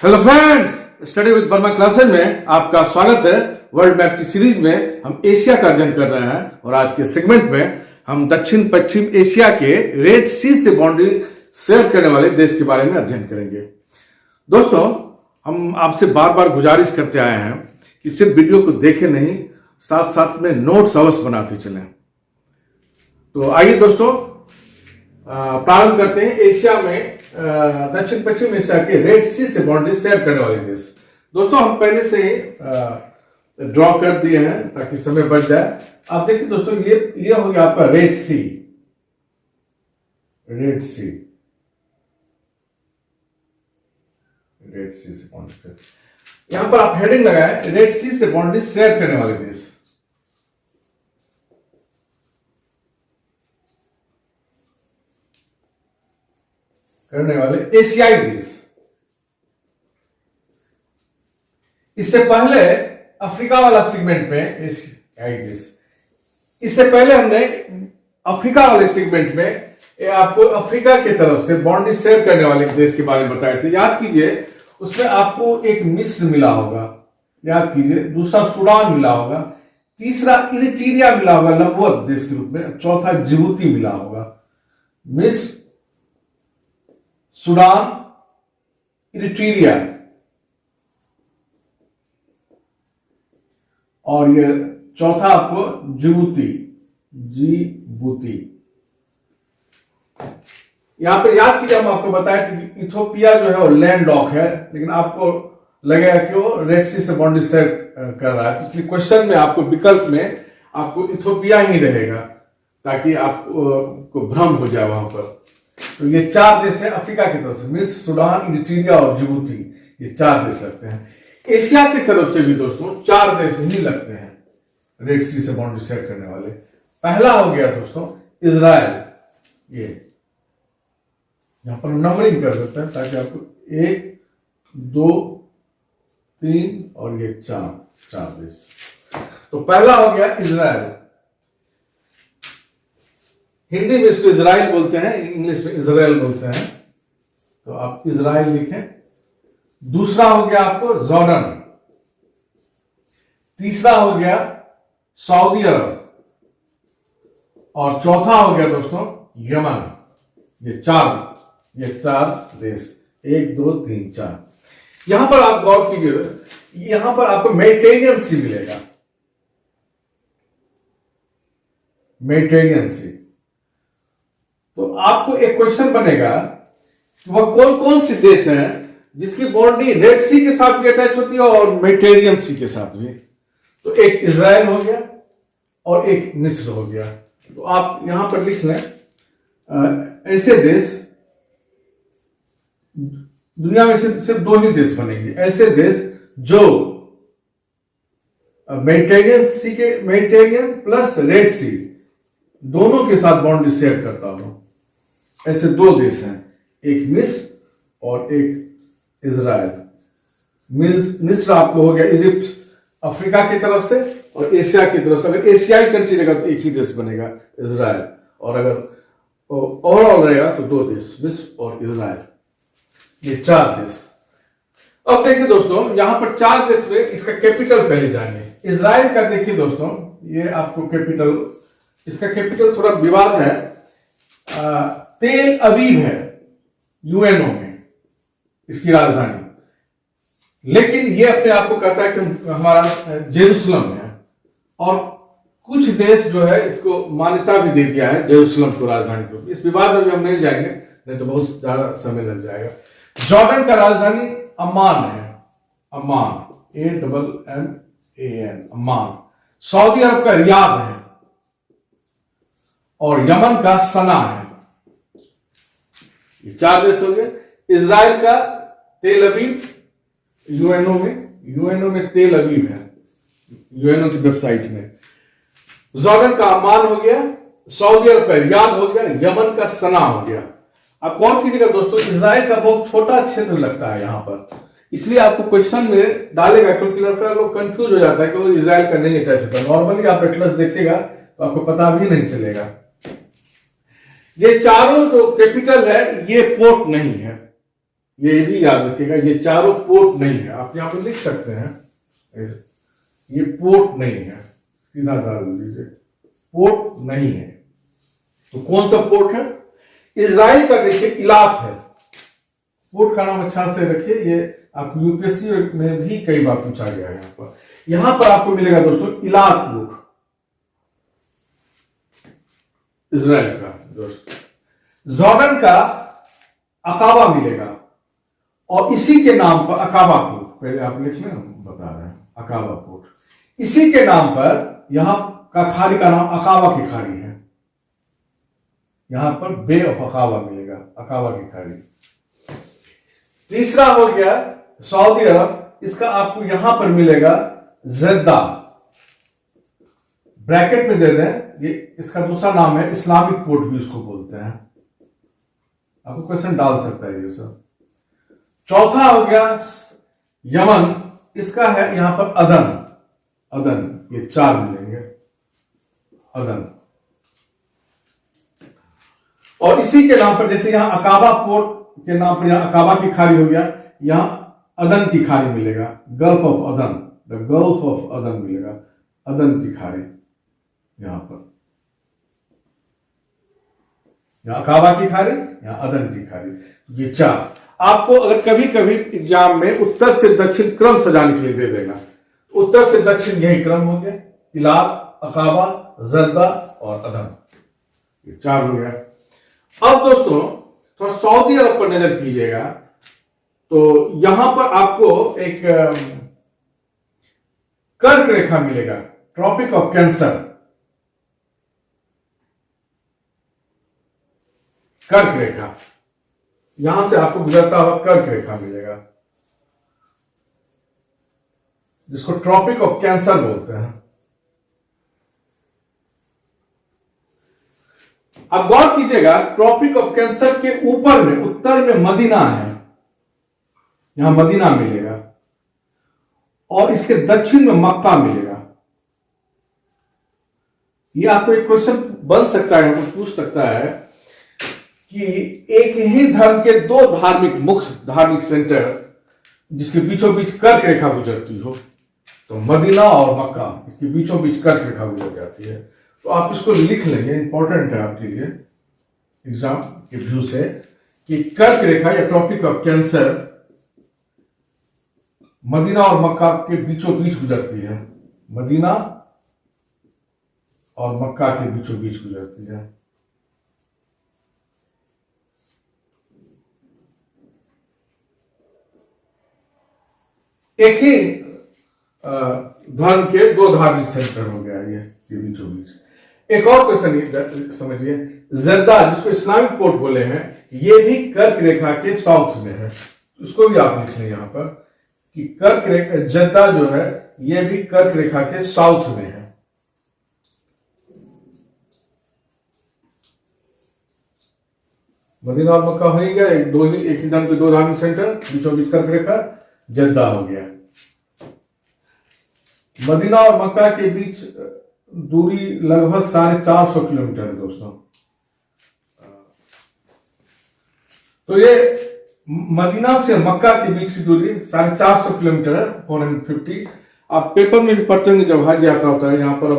Hello friends, study with Verma classes में आपका स्वागत है। वर्ल्ड मैप की सीरीज में हम एशिया का अध्ययन कर रहे हैं और आज के सेगमेंट में हम दक्षिण पश्चिम एशिया के रेड सी से बाउंड्री शेयर करने वाले देश के बारे में अध्ययन करेंगे। दोस्तों, हम आपसे बार बार गुजारिश करते आए हैं कि सिर्फ वीडियो को देखें नहीं, साथ साथ में नोट्स अवश्य बनाते चलें। तो आइए दोस्तों प्रारंभ करते हैं एशिया में दक्षिण पश्चिम एशिया के रेड सी से बाउंड्री शेयर करने वाले देश। दोस्तों, हम पहले से ही ड्रॉ कर दिए हैं ताकि समय बच जाए। आप देखिए दोस्तों, ये हो गया आपका रेड सी। रेड सी से बाउंड्री, यहां पर आप हेडिंग लगाए रेड सी से बाउंड्री शेयर करने वाले देश। करने वाले एशियाई देश। इससे पहले अफ्रीका वाला सेगमेंट में एशियाई देश, इससे पहले हमने अफ्रीका वाले सेगमेंट में आपको अफ्रीका की तरफ से बाउंड्री शेयर करने वाले देश के बारे में बताए थे। याद कीजिए, उसमें आपको एक मिस्र मिला होगा, याद कीजिए, दूसरा सूडान मिला होगा, तीसरा इरिट्रिया मिला होगा लंबवत देश के रूप में, चौथा जिबूती मिला होगा। मिस्र, सूडान, इरिट्रिया और ये चौथा आपको जिबूती। यहां पर याद कीजिए, हम आपको बताया था कि इथोपिया जो है वो लैंड लॉक है, लेकिन आपको लगेगा कि वो रेड सी से बाउंड्री शेयर कर रहा है, तो इसलिए क्वेश्चन में आपको विकल्प में आपको इथोपिया ही रहेगा ताकि आपको भ्रम हो जाए वहां पर। तो ये चार देश है अफ्रीका की तरफ से, मिस्र, सूडान, इरिट्रिया और जिबूती, ये चार देश लगते हैं। एशिया की तरफ से भी दोस्तों चार देश ही लगते हैं रेड सी से बाउंड्री शेयर करने वाले। पहला हो गया दोस्तों इजराइल। ये यहां पर नंबरिंग कर देते हैं ताकि आपको 1, 2, 3 और ये चार देश। तो पहला हो गया इजराइल। हिंदी में इसको इजराइल बोलते हैं, इंग्लिश में इजराइल बोलते हैं, तो आप इजराइल लिखें। दूसरा हो गया आपको जॉर्डन। तीसरा हो गया सऊदी अरब और चौथा हो गया दोस्तों यमन। ये चार देश, 1, 2, 3, 4। यहां पर आप गौर कीजिए, यहां पर आपको मेडिटेरियन सी मिलेगा, मेडिटेरियन सी। तो आपको एक क्वेश्चन बनेगा कि वह कौन कौन से देश हैं जिसकी बाउंड्री रेड सी के साथ भी अटैच होती है और मेडिटेरियन सी के साथ भी। तो एक इजराइल हो गया और एक मिस्र हो गया। तो आप यहां पर लिख लें ऐसे देश, दुनिया में सिर्फ दो ही देश बनेंगे ऐसे देश जो मेडिटेरियन प्लस रेड सी दोनों के साथ बाउंड्री शेयर करता हो। ऐसे दो देश हैं, एक मिस्र और एक इजराइल। मिस्र आपको हो गया इजिप्ट अफ्रीका की तरफ से, और एशिया की तरफ से अगर एशियाई कंट्री रहेगा तो एक ही देश बनेगा इजराइल, और अगर ओवरऑल रहेगा तो दो देश, मिस्र और इजराइल, ये चार देश। अब देखिए दोस्तों, यहां पर चार देश में इसका कैपिटल पहले जाएंगे। इजराइल का देखिए दोस्तों, ये आपको कैपिटल, इसका कैपिटल थोड़ा विवाद है, तेल अवीव है यूएनओ में इसकी राजधानी, लेकिन ये अपने आप को कहता है कि हमारा जेरूसलम है, और कुछ देश जो है इसको मान्यता भी दे दिया है जेरूसलम को राजधानी को। इस विवाद में भी हम नहीं जाएंगे, नहीं तो बहुत ज्यादा समय लग जाएगा। जॉर्डन का राजधानी अम्मान है, अम्मान, AMMAN, अम्मान। सऊदी अरब का रियाद है और यमन का सना है। ये चार देश हो गए। इजराइल का तेल अवीव, यूएनओ में तेल अवीव है, यूएनओ की वेबसाइट में। जॉर्डन का अम्मान हो गया, सऊदी अरब का रियाद हो गया, यमन का सना हो गया। अब कौन कीजिएगा दोस्तों, इजराइल का बहुत छोटा क्षेत्र लगता है यहां पर, इसलिए आपको क्वेश्चन में डालेगा, क्योंकि लड़का लोग कंफ्यूज हो जाता है कि वो इजराइल का नहीं अटैच होता। नॉर्मली आप एटलस देखिएगा तो आपको पता भी नहीं चलेगा। ये चारों जो कैपिटल है ये पोर्ट नहीं है, ये भी याद रखिएगा, ये चारों पोर्ट नहीं है। आप यहां पर लिख सकते हैं ऐसे, ये पोर्ट नहीं है, सीधा डाल दीजिए, पोर्ट नहीं है। तो कौन सा पोर्ट है? इजराइल का देखिए इलात है। पोर्ट का नाम अच्छा से रखिए, ये आपको यूपीएससी में भी कई बार पूछा गया है। यहां पर आपको मिलेगा दोस्तों इलात पोर्ट, इजराइल का। जॉर्डन का अकाबा मिलेगा, और इसी के नाम पर अकाबा पोर्ट, पहले आप लिख लें, हम बता रहे हैं अकाबा पोर्ट। इसी के नाम पर यहां का खाड़ी का नाम अकाबा की खाड़ी है। यहां पर बे ऑफ अकाबा मिलेगा, अकाबा की खाड़ी। तीसरा हो गया सऊदी अरब, इसका आपको यहां पर मिलेगा जद्दा, ब्रैकेट में दे दें, ये इसका दूसरा नाम है, इस्लामिक पोर्ट भी उसको बोलते हैं। आपको क्वेश्चन डाल सकता है ये सब। चौथा हो गया यमन, इसका है यहां पर अदन, अदन, ये 4 मिलेंगे, अदन। और इसी के नाम पर, जैसे यहां अकाबा पोर्ट के नाम पर यहां अकाबा की खाड़ी हो गया, यहां अदन की खाड़ी मिलेगा, गल्फ ऑफ अदन, द गल्फ ऑफ अदन मिलेगा, अदन की खाड़ी। यहां पर यहां अकाबा की खाड़ी, यहां अदन की खाड़ी, ये 4। आपको अगर कभी कभी एग्जाम में उत्तर से दक्षिण क्रम सजाने के लिए दे देगा, उत्तर से दक्षिण यही क्रम हो गया, इलाक, अकाबा, जद्दा और अदन, ये 4 हो गया। अब दोस्तों थोड़ा सऊदी अरब पर नजर कीजिएगा, तो यहां पर आपको एक कर्क रेखा मिलेगा, ट्रॉपिक ऑफ कैंसर, कर्क रेखा, यहां से आपको गुजरता हुआ कर्क रेखा मिलेगा, जिसको ट्रॉपिक ऑफ कैंसर बोलते हैं। अब गौर कीजिएगा, ट्रॉपिक ऑफ कैंसर के ऊपर में उत्तर में मदीना है, यहां मदीना मिलेगा, और इसके दक्षिण में मक्का मिलेगा। यह आपको एक क्वेश्चन बन सकता है, आपको पूछ सकता है कि एक ही धर्म के 2 धार्मिक मुख्य धार्मिक सेंटर जिसके बीचों बीच कर्क रेखा गुजरती हो, तो मदीना और मक्का, इसके बीचों बीच कर्क रेखा गुजर जाती है। तो आप इसको लिख लेंगे, इंपॉर्टेंट है आपके लिए एग्जाम के व्यू से, कि कर्क रेखा या ट्रॉपिक ऑफ कैंसर मदीना और मक्का के बीचों बीच गुजरती है, मदीना और मक्का के बीचों बीच गुजरती है। एक ही धर्म के 2 धार्मिक सेंटर हो गया ये बीचों बीच। एक और क्वेश्चन समझिए, जद्दा, जिसको इस्लामिक पोर्ट बोले हैं, ये भी कर्क रेखा के साउथ में है, उसको भी आप लिख लें यहां पर कि कर्क रेखा, जद्दा जो है ये भी कर्क रेखा के साउथ में है। मदीना और मक्का हो ही गया, एक ही धर्म के 2 धार्मिक सेंटर, बीचों बीच कर्क रेखा, जद्दा हो गया। मदीना और मक्का के बीच दूरी लगभग 450 किलोमीटर है दोस्तों। तो ये मदीना से मक्का के बीच की दूरी 450 किलोमीटर है, 450। आप पेपर में भी पढ़ते होंगे जब हज यात्रा होता है, यहाँ पर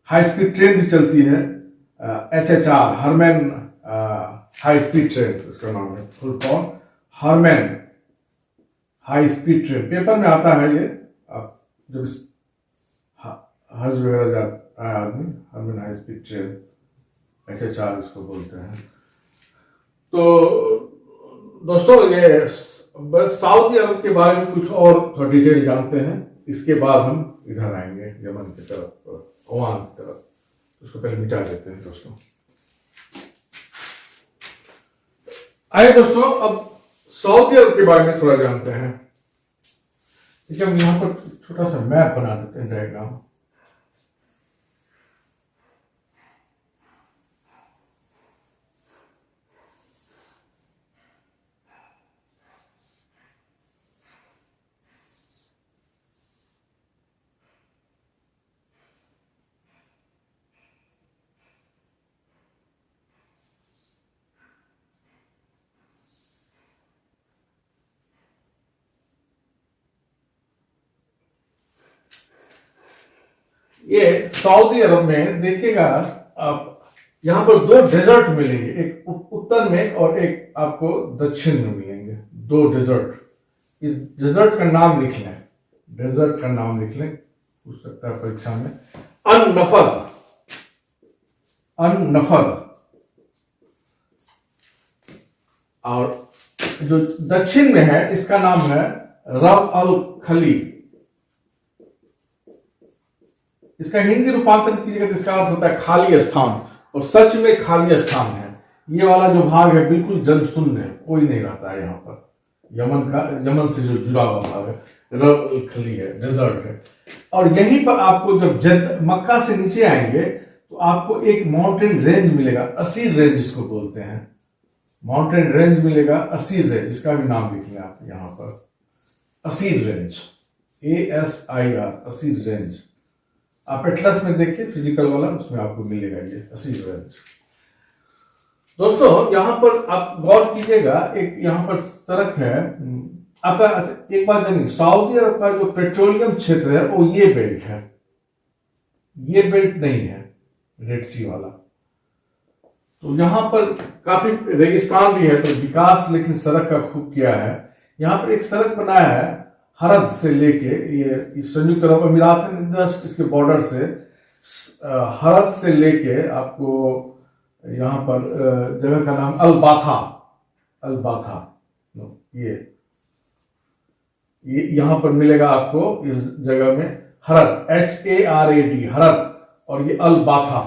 हाई स्पीड ट्रेन भी चलती है, HHR, Haramain high speed train इसका नाम है, full form Haramain high speed train, paper में आता है ये। आप जब हज वगैरह जाता है आदमी, हरमैन हाई स्पीड ट्रेन, HHR इसको बोलते हैं। तो दोस्तों ये बस सऊदी अरब के बारे में कुछ और थोड़ा डिटेल जानते हैं, इसके बाद हम इधर आएंगे यमन की तरफ, ओमान की तरफ। उसको पहले मिटा देते हैं दोस्तों। आइए दोस्तों, अब सऊदी अरब के बारे में थोड़ा जानते हैं। ठीक है, हम यहां पर छोटा सा मैप बना देते हैं, डायग्राम। ये सऊदी अरब में देखिएगा आप, यहाँ पर दो डेजर्ट मिलेंगे, एक उत्तर में और एक आपको दक्षिण में मिलेंगे, दो डेजर्ट। इस डेजर्ट का नाम लिख लें, डेजर्ट का नाम लिख लें, पूछ सकता है परीक्षा में। अन-नफद, अन-नफद। और जो दक्षिण में है इसका नाम है रब अल खली। इसका हिंदी रूपांतरण कीजिएगा तो इसका अर्थ होता है खाली स्थान, और सच में खाली स्थान है। ये वाला जो भाग है बिल्कुल जनशून्य है, कोई नहीं रहता है यहाँ पर। यमन से जो जुड़ा हुआ भाग है रब अल खली है, डेजर्ट है। और यहीं पर आपको जब मक्का से नीचे आएंगे तो आपको एक माउंटेन रेंज मिलेगा, असीर रेंज जिसको बोलते हैं, माउंटेन रेंज मिलेगा, असीर रेंज, इसका भी नाम लिख लें आप यहाँ पर, Asir range, ASIR, Asir range. आप एटलस में देखिए फिजिकल वाला, उसमें आपको मिलेगा ये असीर रेंज। दोस्तों यहाँ पर आप गौर कीजिएगा, एक यहाँ पर सड़क है आपका। एक बात जानिए, सऊदी अरब का जो पेट्रोलियम क्षेत्र है वो ये बेल्ट है, ये बेल्ट नहीं है रेड सी वाला। तो यहाँ पर काफी रेगिस्तान भी है, तो विकास लेकिन सड़क का खूब किया है। यहाँ पर एक सड़क बनाया है हरद से लेके, ये संयुक्त अरब अमीरात है जस्ट इसके बॉर्डर से, हरद से लेके आपको यहाँ पर जगह का नाम अल-बाथा, अल-बाथा, ये यहाँ पर मिलेगा आपको इस जगह में हरद, HARAD, हरद, और ये अल-बाथा।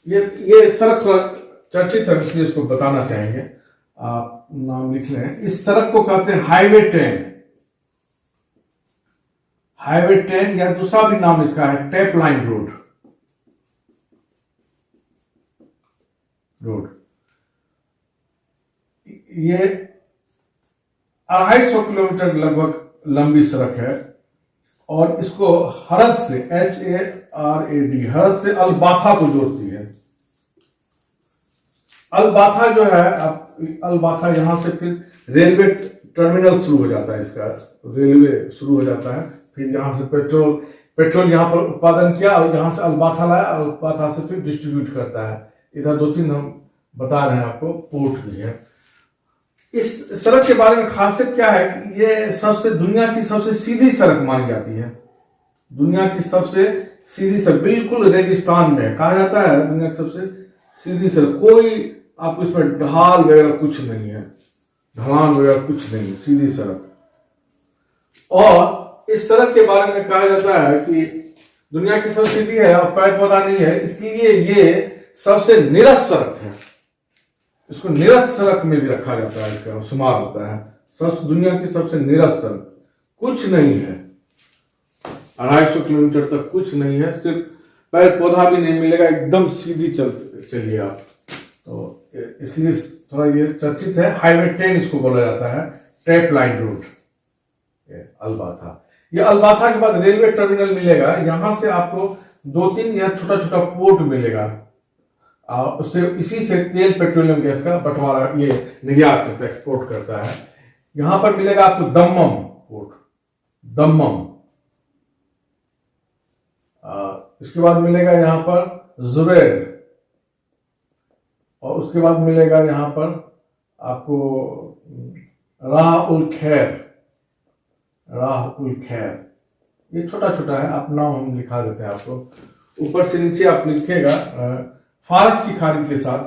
ये सड़क थोड़ा चर्चित है इसलिए इसको बताना चाहेंगे, आप नाम लिख लें। इस सड़क को कहते हैं हाईवे 10, हाईवे 10, या दूसरा भी नाम इसका है टैप लाइन रोड, रोड। ये 250 किलोमीटर लगभग लंबी सड़क है, और इसको हरद से, HARAD, हरद से अल-बाथा को जोड़ती है। अल-बाथा जो है, अब अल-बाथा यहां से फिर रेलवे टर्मिनल शुरू हो जाता है, इसका रेलवे शुरू हो जाता है। फिर यहां से पेट्रोल यहां पर उत्पादन किया, और यहां से अल-बाथा लाया, अल-बाथा से फिर डिस्ट्रीब्यूट करता है। इधर 2-3 हम बता रहे हैं आपको, पोर्ट भी है। इस सड़क के बारे में खासियत क्या है कि ये दुनिया की सबसे सीधी सड़क मानी जाती है, दुनिया की सबसे सीधी सड़क, बिल्कुल रेगिस्तान में कहा जाता है दुनिया की सबसे सीधी सड़क। कोई आपको इसमें ढाल वगैरह कुछ नहीं है, ढलान वगैरह कुछ नहीं, सीधी सड़क। और इस सड़क के बारे में कहा जाता है कि दुनिया की सबसे सीधी है और पेड़ पौधा नहीं है, इसलिए ये सबसे निरस सड़क है। इसको निरस सड़क में भी रखा जाता है, इसका शुमार होता है दुनिया की सबसे निरस सड़क। कुछ नहीं है, 250 किलोमीटर तक कुछ नहीं है, सिर्फ पेड़ पौधा भी नहीं मिलेगा, एकदम सीधी चलिए आप। तो इसलिए थोड़ा ये चर्चित है। हाईवे 10 इसको बोला जाता है, टैप लाइन रोड, अल-बाथा। ये अल-बाथा के बाद रेलवे टर्मिनल मिलेगा, यहां से आपको 2-3 या छोटा छोटा पोर्ट मिलेगा, उससे इसी से तेल पेट्रोलियम गैस का बंटवारा ये निर्यात करता है, एक्सपोर्ट करता है। यहां पर मिलेगा आपको दम्मम पोर्ट, दम्मम। इसके बाद मिलेगा यहां पर जुबैर, और उसके बाद मिलेगा यहां पर आपको राह उल खैर, राह उल खैर। ये छोटा छोटा है, आप नाम हम लिखा देते हैं आपको। ऊपर से नीचे आप लिखेगा फारस की खाड़ी के साथ,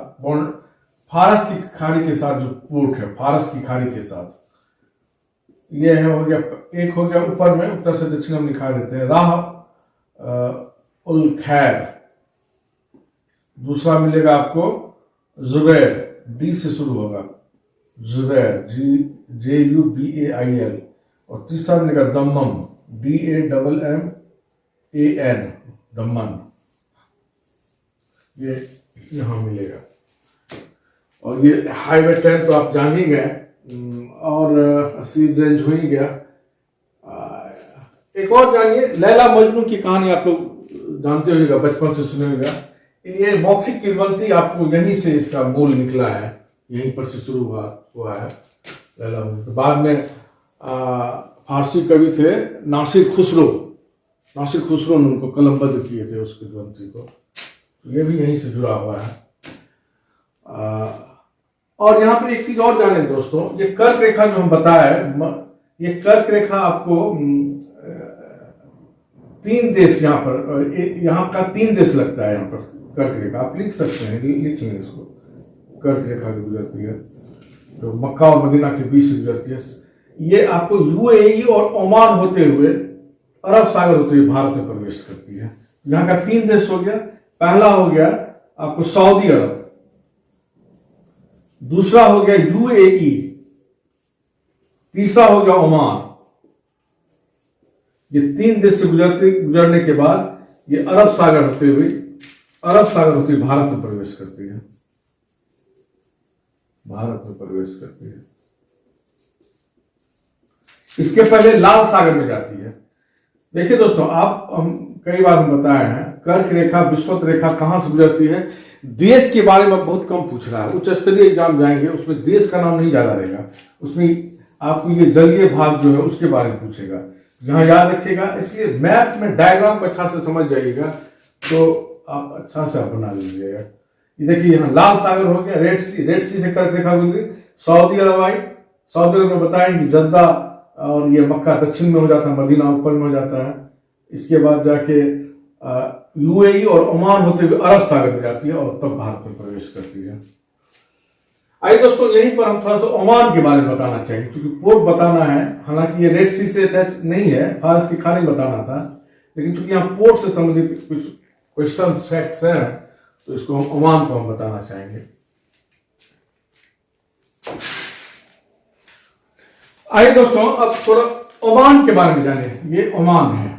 फारस की खाड़ी के साथ जो पोर्ट है, फारस की खाड़ी के साथ, ये है हो गया। एक हो गया ऊपर में, उत्तर से दक्षिण हम लिखा देते हैं राह उल खैर। दूसरा मिलेगा आपको जुबैर, डी से शुरू होगा, जुबैर, JUBAIL। और तीसरा मिलेगा दम्मम, DAMMAN, दम्मन। ये यहां मिलेगा। और ये हाईवे 10 तो आप जान ही गए, और असीर रेंज हो ही गया। एक और जानिए, लैला मजनू की कहानी आप लोग जानते होगा, बचपन से सुने होगा। ये मौखिक किरवंती आपको यहीं से इसका मूल निकला है, यहीं पर से शुरू हुआ है लैला मजनू। बाद में फारसी कवि थे नासिर खुसरो, नासिर खुसरो ने उनको कलमबद्ध किए थे उसके ग्रंथि को, तो ये भी यहीं से जुड़ा हुआ है। और यहाँ पर एक चीज और जाने दोस्तों, ये कर्क रेखा जो हम बताया, ये कर्क रेखा आपको 3 देश यहाँ पर, यहाँ का 3 देश लगता है यहाँ पर कर्क रेखा, आप लिख सकते हैं, लिख लेंगे इसको। कर्क रेखा जो गुजरती है, जो मक्का और मदीना के बीच से गुजरती है, ये आपको यूएई और ओमान होते हुए अरब सागर होते हुए भारत में प्रवेश करती है। यहाँ का 3 देश हो गया। पहला हो गया आपको सऊदी अरब, दूसरा हो गया यूएई, तीसरा हो गया ओमान। ये 3 देश से गुजरने के बाद ये अरब सागर होते हुए भारत में प्रवेश करती है, भारत में प्रवेश करती है। इसके पहले लाल सागर में जाती है। देखिए दोस्तों, हम कई बार हम बताए हैं, कर्क रेखा विषुवत रेखा कहां से गुजरती है। देश के बारे में बहुत कम पूछ रहा है। उच्च स्तरीय एग्जाम जाएंगे उसमें देश का नाम नहीं ज्यादा रहेगा, उसमें आपको ये जलीय भाग जो है उसके बारे में पूछेगा, जहां याद रखिएगा। इसलिए मैप में डायग्राम को अच्छा से समझ जाइएगा तो आप अच्छा से बना लीजिएगा। ये देखिए, यहाँ लाल सागर हो गया, रेड सी से कर्क रेखा गुजरी, सऊदी अरब आई। सऊदी अरब में बताएं कि जद्दा और ये मक्का दक्षिण में हो जाता है, मदीना ऊपर में हो जाता है। इसके बाद जाके यूएई और ओमान होते हुए अरब सागर में जाती है और तब भारत में प्रवेश करती है। आइए दोस्तों, यहीं पर हम थोड़ा सा ओमान के बारे में बताना चाहिए, क्योंकि पोर्ट बताना है। हालांकि ये रेड सी से अटैच नहीं है, फारस की खाड़ी बताना था, लेकिन चूंकि यहाँ पोर्ट से संबंधित कुछ क्वेश्चन फैक्ट्स हैं तो इसको हम ओमान को हम बताना चाहेंगे। आइए दोस्तों, अब थोड़ा ओमान के बारे में जाने। ये ओमान है,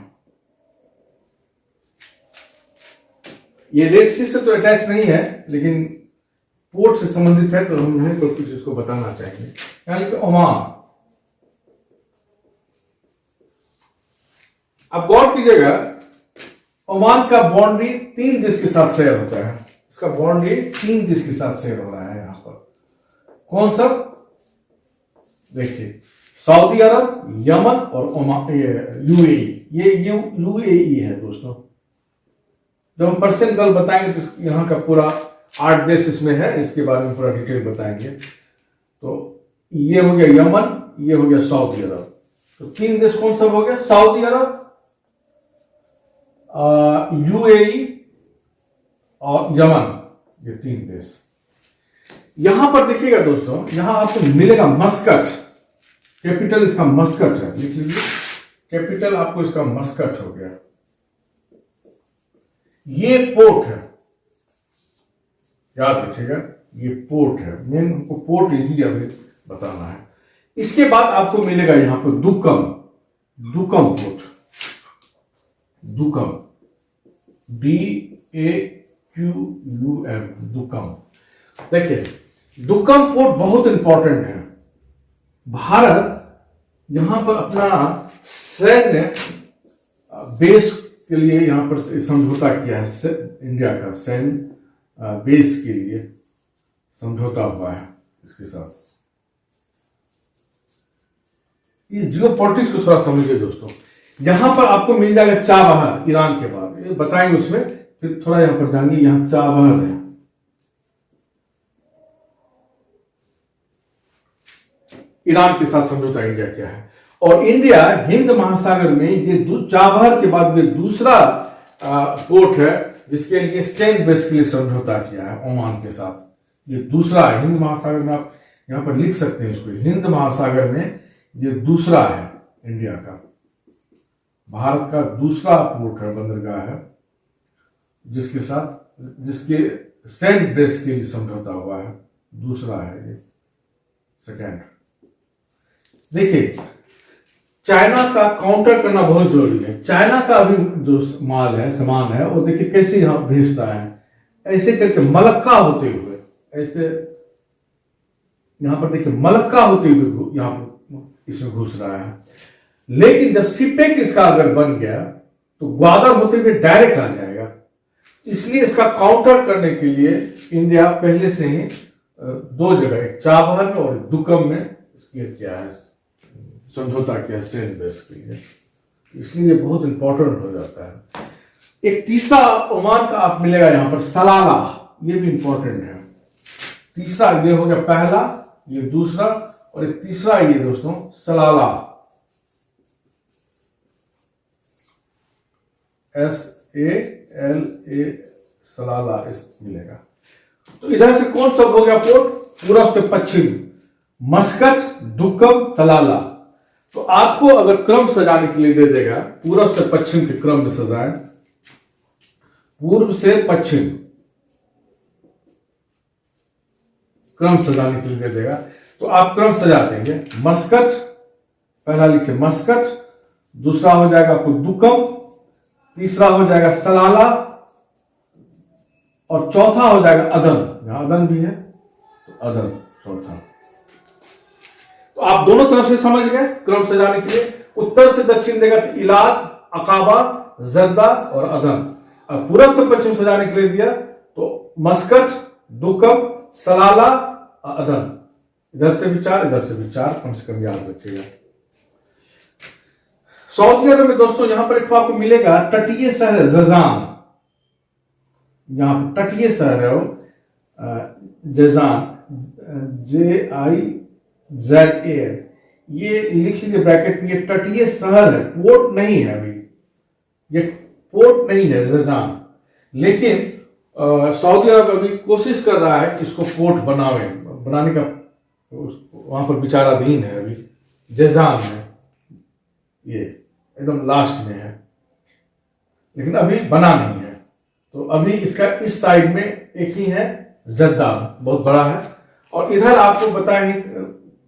ये रेड सी से तो अटैच नहीं है, लेकिन पोर्ट से संबंधित है, तो हम यहीं पर कुछ इसको बताना चाहेंगे। यानी कि ओमान, अब गौर कीजिएगा, ओमान का बाउंड्री 3 देश के साथ शेयर होता है। इसका बाउंड्री 3 देश के साथ शेयर हो रहा है। यहां पर कौन सब देखिए, सऊदी अरब, यमन और ओमान, यूएई। ये यूएई है दोस्तों। जब हम पर्शियन गल्फ बताएंगे तो यहाँ का पूरा 8 देश इसमें है, इसके बारे में पूरा डिटेल बताएंगे। तो ये हो गया यमन, ये हो गया सऊदी अरब। तो 3 देश कौन सा हो गया, सऊदी अरब, यूएई और यमन, ये 3 देश। यहां पर देखिएगा दोस्तों, यहां आपको मिलेगा मस्कट, कैपिटल इसका मस्कट है, लिख लीजिए। कैपिटल आपको इसका मस्कट हो गया। ये पोर्ट है, याद रखिएगा, ये पोर्ट है। मेन हमको पोर्ट यही अभी बताना है। इसके बाद आपको मिलेगा यहां पर Duqm, Duqm port, Duqm, DAQUM, Duqm. देखिए, दुकम पोर्ट बहुत इंपॉर्टेंट है। भारत यहां पर अपना सैन्य बेस के लिए यहां पर समझौता किया है। इंडिया का सैन्य बेस के लिए समझौता हुआ है इसके साथ। इस जियो पॉलिटिक्स को थोड़ा समझिए दोस्तों। यहां पर आपको मिल जाएगा चाबहार, ईरान के बाद ये बताएंगे उसमें, फिर थोड़ा यहां पर जानिए। यहां चाबहार है, ईरान के साथ समझौता इंडिया किया है। और इंडिया हिंद महासागर में ये चाबहार के बाद में दूसरा पोर्ट है जिसके लिए सैन्य बेस के लिए समझौता किया है ओमान के साथ। ये दूसरा है हिंद महासागर में, आप यहां पर लिख सकते हैं इसको। हिंद महासागर में ये दूसरा है इंडिया का, भारत का दूसरा पोर्ट है, बंदरगाह है, जिसके जिसके सैन्य बेस के लिए समझौता हुआ है। दूसरा है ये, सेकेंड। देखिए, चाइना का काउंटर करना बहुत जरूरी है। चाइना का अभी जो माल है, सामान है, वो देखिए कैसे यहां भेजता है, ऐसे करके मलक्का होते हुए, ऐसे यहां पर देखिए मलक्का होते हुए यहां पर इसमें घुस रहा है। लेकिन जब सिपेक इसका अगर बन गया तो ग्वादर होते हुए डायरेक्ट आ जाएगा। इसलिए इसका काउंटर करने के लिए इंडिया पहले से ही 2 जगह, एक चाबहार में और दुकम में किया है, समझौता किया सैन्य बेस के लिए। इसलिए ये बहुत इंपॉर्टेंट हो जाता है। एक तीसरा ओमान का आप मिलेगा यहां पर सलाला, ये भी इंपॉर्टेंट है। तीसरा ये हो गया पहला, ये दूसरा, और एक तीसरा ये दोस्तों सलाला, SALA, सलाला इस मिलेगा। तो इधर से कौन सा हो गया पोर्ट? पूरब से पश्चिम, मस्कट, दुक्कम, सलाला। तो आपको अगर क्रम सजाने के लिए दे देगा, पूरब से पश्चिम के क्रम में सजाएं, पूर्व से पश्चिम क्रम सजाने के लिए दे देगा, तो आप क्रम सजा देंगे। मस्कट, पहला लिखे मस्कट, दूसरा हो जाएगा आपको दुक्कम, तीसरा हो जाएगा सलाला, और चौथा हो जाएगा अदन। यहां अदन भी है तो अदन चौथा। तो आप दोनों तरफ से समझ गए क्रम सजाने के लिए। उत्तर से दक्षिण देगा तो इलाद, अकाबा, जद्दा और अदन। और पूरब से पश्चिम सजाने के लिए दिया तो मस्कट, दुक्कम, सलाला, अदन। इधर से भी 4, इधर से भी 4, कम से कम याद रखिएगा। सऊदी अरब में दोस्तों यहां पर एक आपको मिलेगा तटीय शहर जजान। यहां पर तटीय शहर है वो जजान, JIZAN। ये लिख लीजिए ब्रैकेट में, ये तटीय शहर है, पोर्ट नहीं है अभी, ये पोर्ट नहीं है जजान। लेकिन सऊदी अरब अभी कोशिश कर रहा है कि इसको पोर्ट बनाने का वहां पर विचाराधीन है अभी। जजान में ये एकदम लास्ट में है, लेकिन अभी बना नहीं है। तो अभी इसका इस साइड में एक ही है, जद्दा बहुत बड़ा है। और इधर आपको बताएं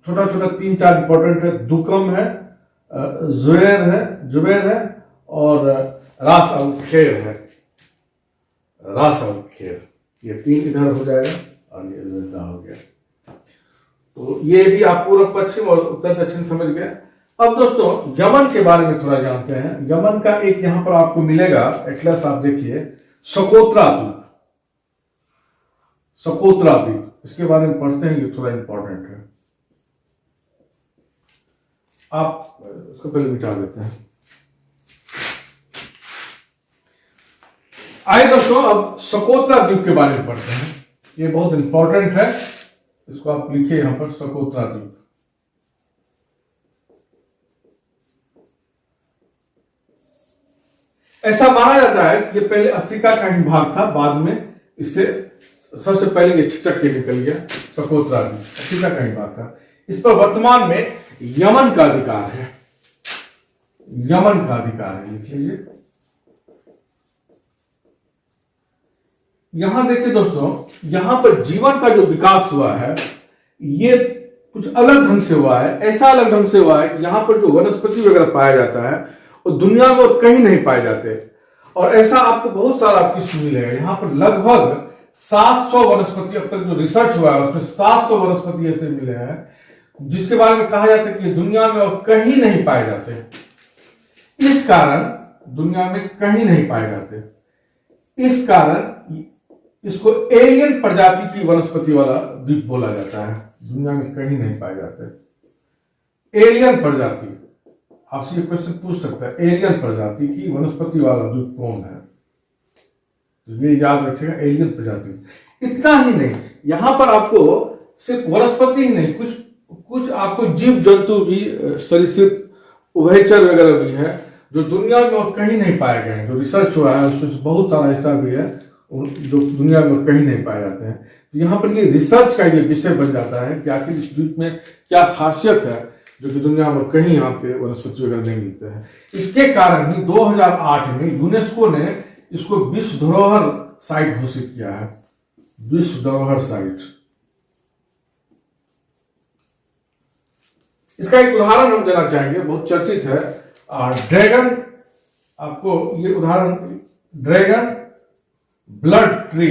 छोटा छोटा 3-4 इंपॉर्टेंट है। दुकम है, जुबैर है और रास अल खेर है। रास अल खेर, ये 3 इधर हो जाएगा और ये जद्दा हो गया। तो ये भी आप पूर्व पश्चिम और उत्तर दक्षिण समझ गए। अब दोस्तों यमन के बारे में थोड़ा जानते हैं। यमन का एक यहां पर आपको मिलेगा एटलस, आप देखिए, सोकोत्रा द्वीप। सोकोत्रा द्वीप, इसके बारे में पढ़ते हैं, ये थोड़ा इंपॉर्टेंट है। आप इसको पहले मिटा देते हैं। आइए दोस्तों अब सोकोत्रा द्वीप के बारे में पढ़ते हैं, ये बहुत इंपॉर्टेंट है। इसको आप लिखिए यहां पर, सोकोत्रा द्वीप। ऐसा माना जाता है कि ये पहले अफ्रीका का ही भाग था, बाद में इससे सबसे पहले ये छिटक के निकल गया। सोकोत्रा द्वीप अफ्रीका का ही भाग था। इस पर वर्तमान में यमन का अधिकार है। यमन का अधिकार है, लिख लीजिए। यहां देखिए दोस्तों, यहां पर जीवन का जो विकास हुआ है ये कुछ अलग ढंग से हुआ है। ऐसा अलग ढंग से हुआ है कि यहां पर जो वनस्पति वगैरह पाया जाता है वो दुनिया में और कहीं नहीं पाए जाते। और ऐसा आपको बहुत सारा किस्म मिलेगा। यहां पर लगभग 700 वनस्पति, अब तक जो रिसर्च हुआ है उसमें 700 वनस्पति ऐसे मिले हैं जिसके बारे में कहा जाता है कि दुनिया में और कहीं नहीं पाए जाते। इस कारण दुनिया में कहीं नहीं पाए जाते, इस कारण इसको एलियन प्रजाति की वनस्पति वाला द्वीप बोला जाता है। दुनिया में कहीं नहीं पाए जाते एलियन प्रजाति। आपसे ये क्वेश्चन पूछ सकता है, एलियन प्रजाति की वनस्पति वाला द्वीप कौन है? तो ये याद रखिएगा, एलियन प्रजाति। इतना ही नहीं, यहां पर आपको सिर्फ वनस्पति ही नहीं, कुछ आपको जीव जंतु भी, सरीसृप, उभयचर वगैरह भी है जो दुनिया में और कहीं नहीं पाए गए हैं। जो रिसर्च हुआ है उसमें बहुत सारा ऐसा भी है जो दुनिया में कहीं नहीं पाए जाते हैं। तो यहाँ पर ये रिसर्च का ये विषय बन जाता है कि आखिर इस द्वीप में क्या खासियत है जो कि दुनिया में कहीं यहाँ पे वनस्पति वगैरह नहीं मिलते हैं। इसके कारण ही 2008 में यूनेस्को ने इसको विश्व धरोहर साइट घोषित किया है। विश्व धरोहर साइट। इसका एक उदाहरण हम देना चाहेंगे, बहुत चर्चित है। ड्रैगन, आपको ये उदाहरण, ड्रैगन ब्लड ट्री।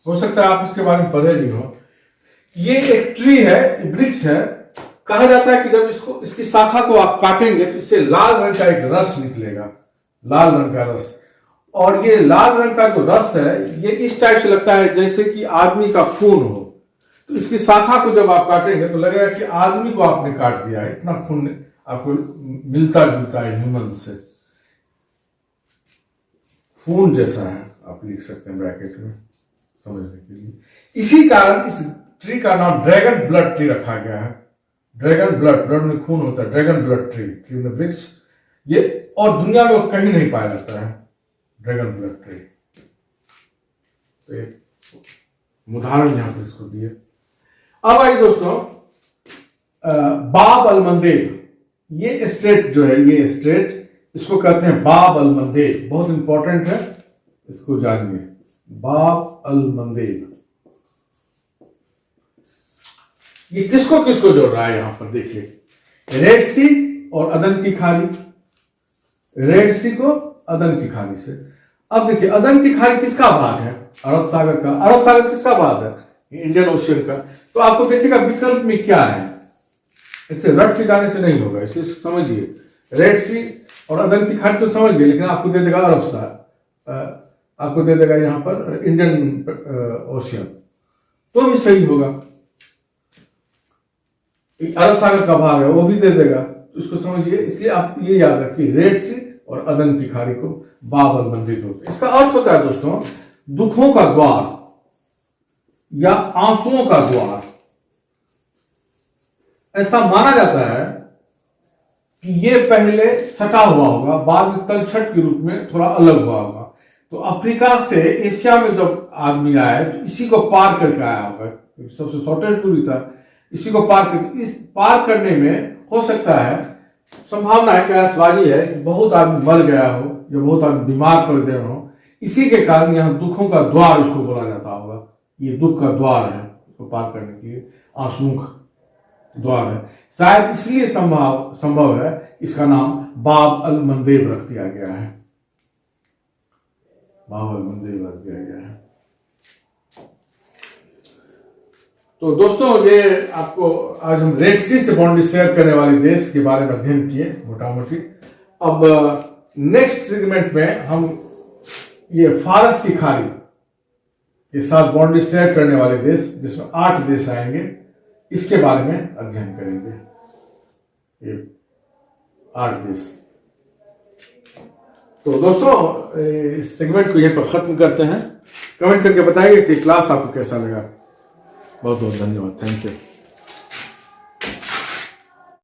हो सकता है आप इसके बारे में पढ़े नहीं हो। ये एक ट्री है, वृक्ष है। कहा जाता है कि जब इसकी शाखा को आप काटेंगे तो इससे लाल रंग का एक रस निकलेगा, लाल रंग का रस। और ये लाल रंग का जो रस है ये इस टाइप से लगता है जैसे कि आदमी का खून हो। तो इसकी शाखा को जब आप काटेंगे तो लगेगा कि आदमी को आपने काट दिया है, इतना खून आपको मिलता जुलता है ह्यूमन से, खून जैसा है, आप लिख सकते हैं ब्रैकेट में समझने के लिए। इसी कारण इस ट्री का नाम ड्रैगन ब्लड ट्री रखा गया है। ड्रैगन ब्लड, ब्लड में खून होता है, ड्रैगन ब्लड ट्री, ट्री में वृक्ष, ये और दुनिया में कहीं नहीं पाया जाता है ड्रैगन ब्लड ट्री। तो एक उदाहरण यहां पर इसको दिए। अब आइए दोस्तों, बाब अलमंदेब, ये स्टेट जो है, ये स्टेट इसको कहते हैं बाब अलमंदेब, बहुत इंपॉर्टेंट है, इसको जानिए। बाब अलमंदेब ये किसको किसको जोड़ रहा है, यहां पर देखिए, रेड सी और अदन की खाड़ी, रेड सी को अदन की खाड़ी से। अब देखिए अदन की खाड़ी किसका भाग है, अरब सागर का। अरब सागर किसका भाग है, इंडियन ओशियन का। तो आपको देखिएगा विकल्प में क्या है, इससे रट के जाने से नहीं होगा, इसलिए समझिए। रेड सी और अदन की खाड़ी तो समझ गए, लेकिन आपको दे देगा अरब सागर, आपको दे देगा यहां पर इंडियन ओशियन, तो भी सही होगा। अरब सागर का भाग है वो भी दे देगा, तो इसको समझिए। इसलिए आप ये याद रखिए, रेड सी और अदन की खाड़ी को बाब अलमंदेब होते हैं। इसका अर्थ होता है दोस्तों दुखों का द्वार या आंसुओं का द्वार। ऐसा माना जाता है कि ये पहले सटा हुआ होगा, बाद में तलछट के रूप में थोड़ा अलग हुआ होगा। तो अफ्रीका से एशिया में जब आदमी आया तो इसी को पार करके आया होगा, सबसे शॉर्टेस्ट दूरी था, इसी को पार कर, इस पार करने में हो सकता है, संभावना है, कयासबाजी है कि बहुत आदमी मर गया हो या बहुत आदमी बीमार पड़ गए हो, इसी के कारण यहाँ दुखों का द्वार इसको बोला जाता होगा। ये दुख का द्वार है, इसको पार करने के लिए आंसुओं का द्वार है। शायद इसलिए संभव है इसका नाम बाब अलमंदेब रख दिया गया है, बाब अलमंदेब रख दिया गया है। तो दोस्तों ये आपको आज हम रेड सी से बाउंड्री शेयर करने वाले देश के बारे में अध्ययन किए मोटा मोटी। अब नेक्स्ट सेगमेंट में हम ये फारस की खाड़ी के साथ बाउंड्री शेयर करने वाले देश, जिसमें 8 देश आएंगे, इसके बारे में अध्ययन करेंगे। ये 8 देश। तो दोस्तों इस सेगमेंट को यहीं पर खत्म करते हैं। कमेंट करके बताइए कि क्लास आपको कैसा लगा। बहुत बहुत धन्यवाद, थैंक यू।